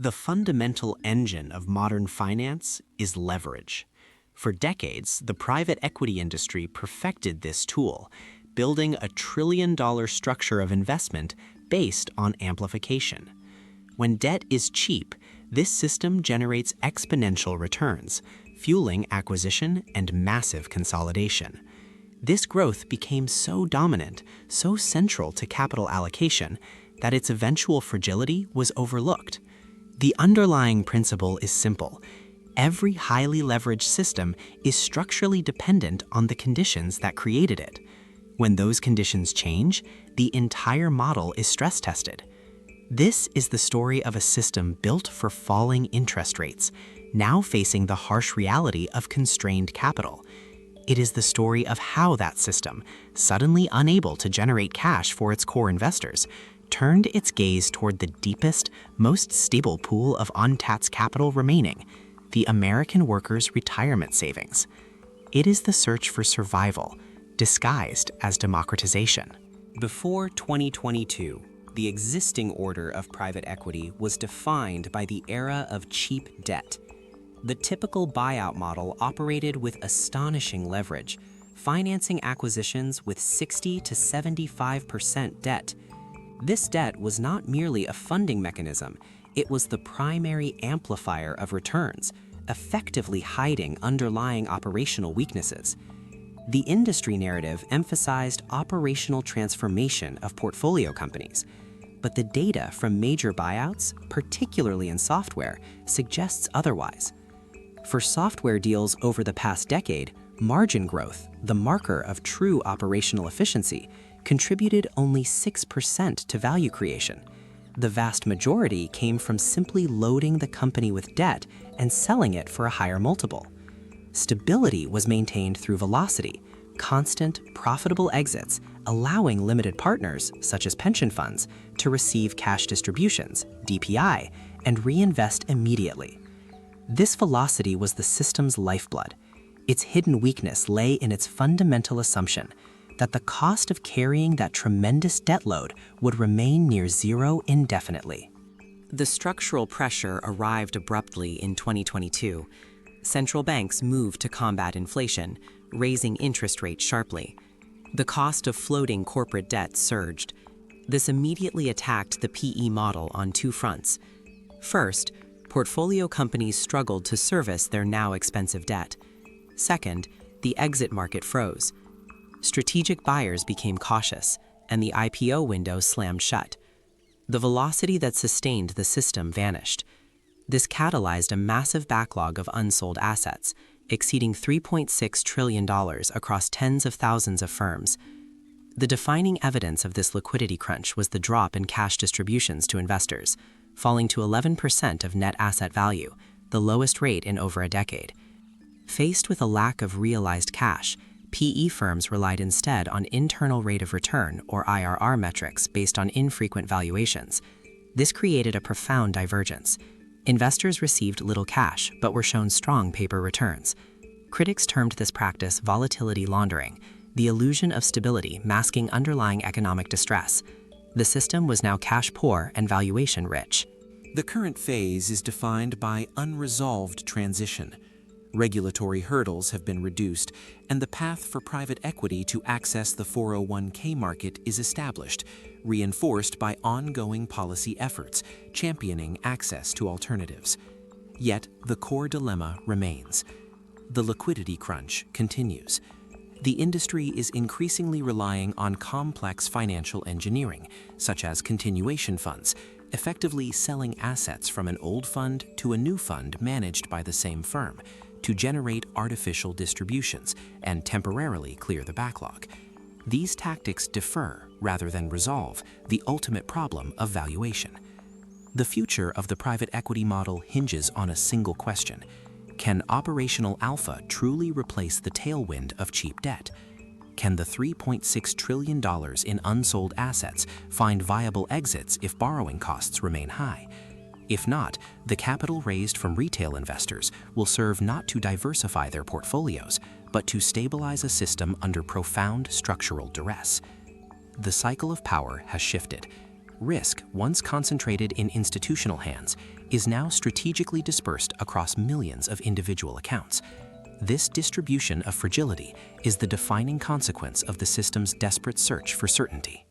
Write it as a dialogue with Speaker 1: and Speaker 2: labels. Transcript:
Speaker 1: The fundamental engine of modern finance is leverage. For decades, the private equity industry perfected this tool, building a trillion-dollar structure of investment based on amplification. When debt is cheap, this system generates exponential returns, fueling acquisition and massive consolidation. This growth became so dominant, so central to capital allocation, that its eventual fragility was overlooked. The underlying principle is simple. Every highly leveraged system is structurally dependent on the conditions that created it. When those conditions change, the entire model is stress tested. This is the story of a system built for falling interest rates, now facing the harsh reality of constrained capital. It is the story of how that system, suddenly unable to generate cash for its core investors, turned its gaze toward the deepest, most stable pool of untapped capital remaining, the American workers' retirement savings. It is the search for survival, disguised as democratization. Before 2022, the existing order of private equity was defined by the era of cheap debt. The typical buyout model operated with astonishing leverage, financing acquisitions with 60 to 75% debt. This debt was not merely a funding mechanism, it was the primary amplifier of returns, effectively hiding underlying operational weaknesses. The industry narrative emphasized operational transformation of portfolio companies, but the data from major buyouts, particularly in software, suggests otherwise. For software deals over the past decade, margin growth, the marker of true operational efficiency, contributed only 6% to value creation. The vast majority came from simply loading the company with debt and selling it for a higher multiple. Stability was maintained through velocity, constant, profitable exits, allowing limited partners, such as pension funds, to receive cash distributions, DPI, and reinvest immediately. This velocity was the system's lifeblood. Its hidden weakness lay in its fundamental assumption that the cost of carrying that tremendous debt load would remain near zero indefinitely. The structural pressure arrived abruptly in 2022. Central banks moved to combat inflation, raising interest rates sharply. The cost of floating corporate debt surged. This immediately attacked the PE model on two fronts. First, portfolio companies struggled to service their now expensive debt. Second, the exit market froze. Strategic buyers became cautious, and the IPO window slammed shut. The velocity that sustained the system vanished. This catalyzed a massive backlog of unsold assets, exceeding $3.6 trillion across tens of thousands of firms. The defining evidence of this liquidity crunch was the drop in cash distributions to investors, falling to 11% of net asset value, the lowest rate in over a decade. Faced with a lack of realized cash, PE firms relied instead on internal rate of return, or IRR metrics, based on infrequent valuations. This created a profound divergence. Investors received little cash, but were shown strong paper returns. Critics termed this practice volatility laundering, the illusion of stability masking underlying economic distress. The system was now cash poor and valuation rich.
Speaker 2: The current phase is defined by unresolved transition. Regulatory hurdles have been reduced, and the path for private equity to access the 401k market is established, reinforced by ongoing policy efforts championing access to alternatives. Yet, the core dilemma remains. The liquidity crunch continues. The industry is increasingly relying on complex financial engineering, such as continuation funds, effectively selling assets from an old fund to a new fund managed by the same firm, to generate artificial distributions and temporarily clear the backlog. These tactics defer, rather than resolve, the ultimate problem of valuation. The future of the private equity model hinges on a single question: can operational alpha truly replace the tailwind of cheap debt? Can the $3.6 trillion in unsold assets find viable exits if borrowing costs remain high? If not, the capital raised from retail investors will serve not to diversify their portfolios, but to stabilize a system under profound structural duress. The cycle of power has shifted. Risk, once concentrated in institutional hands, is now strategically dispersed across millions of individual accounts. This distribution of fragility is the defining consequence of the system's desperate search for certainty.